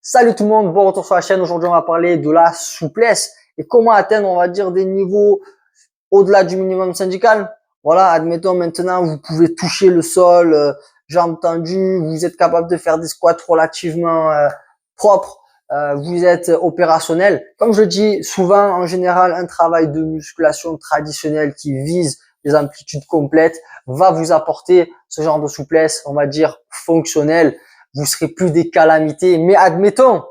Salut tout le monde, bon retour sur la chaîne. Aujourd'hui, on va parler de la souplesse et comment atteindre, on va dire, des niveaux au-delà du minimum syndical. Voilà, admettons maintenant, vous pouvez toucher le sol, jambes tendues, vous êtes capable de faire des squats relativement propres, vous êtes opérationnel. Comme je dis souvent, en général, un travail de musculation traditionnel qui vise les amplitudes complètes va vous apporter ce genre de souplesse, on va dire, fonctionnelle. Vous serez plus des calamités. Mais admettons,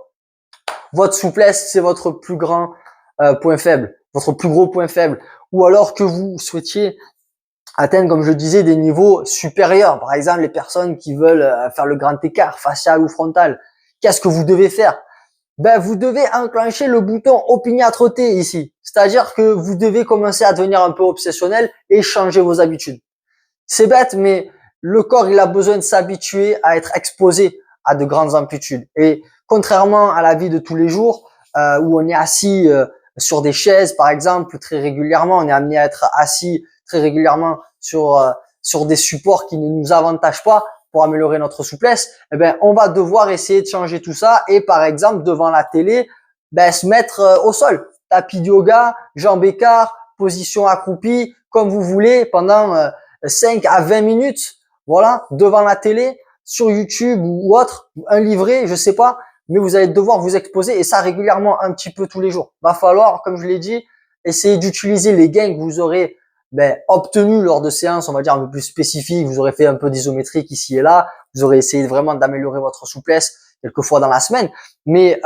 votre souplesse, c'est votre plus grand point faible, votre plus gros point faible. Ou alors que vous souhaitiez atteindre, comme je disais, des niveaux supérieurs. Par exemple, les personnes qui veulent faire le grand écart facial ou frontal. Qu'est-ce que vous devez faire? Ben, vous devez enclencher le bouton opiniâtreté ici. C'est-à-dire que vous devez commencer à devenir un peu obsessionnel et changer vos habitudes. C'est bête, mais le corps, il a besoin de s'habituer à être exposé à de grandes amplitudes. Et contrairement à la vie de tous les jours, où on est assis sur des chaises, par exemple, très régulièrement, on est amené à être assis très régulièrement sur des supports qui ne nous avantagent pas pour améliorer notre souplesse, eh ben, on va devoir essayer de changer tout ça et, par exemple, devant la télé, ben, se mettre au sol. Tapis de yoga, jambes écart, position accroupie, comme vous voulez, pendant 5 à 20 minutes, voilà, devant la télé, sur YouTube ou autre, un livret, je sais pas, mais vous allez devoir vous exposer et ça régulièrement un petit peu tous les jours. Va falloir, comme je l'ai dit, essayer d'utiliser les gains que vous aurez obtenus lors de séances, on va dire un peu plus spécifiques. Vous aurez fait un peu d'isométrique ici et là, vous aurez essayé vraiment d'améliorer votre souplesse quelques fois dans la semaine, mais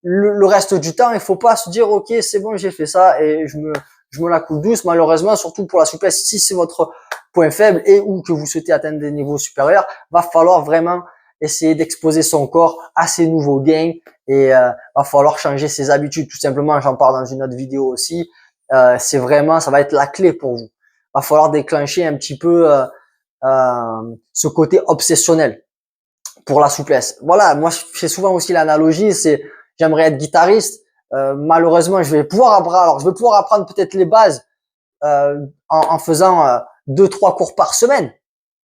le reste du temps, il faut pas se dire ok, c'est bon, j'ai fait ça et je me la coule douce. Malheureusement, surtout pour la souplesse, si c'est votre point faible et ou que vous souhaitez atteindre des niveaux supérieurs, va falloir vraiment essayer d'exposer son corps à ces nouveaux gains et va falloir changer ses habitudes. Tout simplement, j'en parle dans une autre vidéo aussi. C'est vraiment, ça va être la clé pour vous. Va falloir déclencher un petit peu ce côté obsessionnel pour la souplesse. Voilà, moi je fais souvent aussi l'analogie, c'est j'aimerais être guitariste. Malheureusement, je vais pouvoir apprendre peut-être les bases en faisant 2-3 cours par semaine.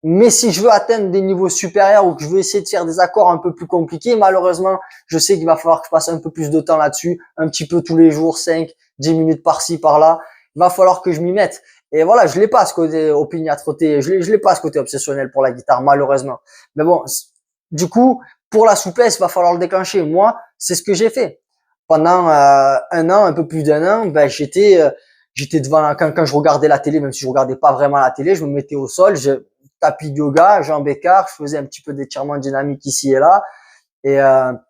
Mais si je veux atteindre des niveaux supérieurs ou que je veux essayer de faire des accords un peu plus compliqués, malheureusement, je sais qu'il va falloir que je passe un peu plus de temps là-dessus, un petit peu tous les jours, 5-10 minutes par-ci, par-là. Il va falloir que je m'y mette. Et voilà, je l'ai pas ce côté opiniâtreté, je l'ai pas ce côté obsessionnel pour la guitare, malheureusement. Mais bon, du coup, pour la souplesse, il va falloir le déclencher. Moi, c'est ce que j'ai fait. Pendant un an, un peu plus d'un an, j'étais devant quand je regardais la télé, même si je regardais pas vraiment la télé, je me mettais au sol, tapis de yoga, jambes écart, je faisais un petit peu d'étirement dynamique ici et là, et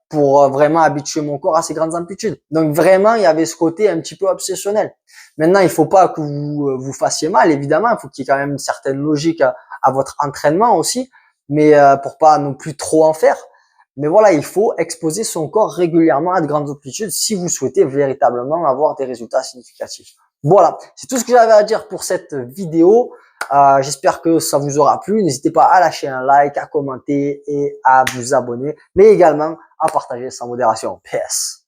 pour vraiment habituer mon corps à ces grandes amplitudes. Donc vraiment, il y avait ce côté un petit peu obsessionnel. Maintenant, il faut pas que vous fassiez mal, évidemment, il faut qu'il y ait quand même une certaine logique à votre entraînement aussi, mais pour pas non plus trop en faire. Mais voilà, il faut exposer son corps régulièrement à de grandes amplitudes si vous souhaitez véritablement avoir des résultats significatifs. Voilà, c'est tout ce que j'avais à dire pour cette vidéo. J'espère que ça vous aura plu. N'hésitez pas à lâcher un like, à commenter et à vous abonner, mais également à partager sans modération. PS.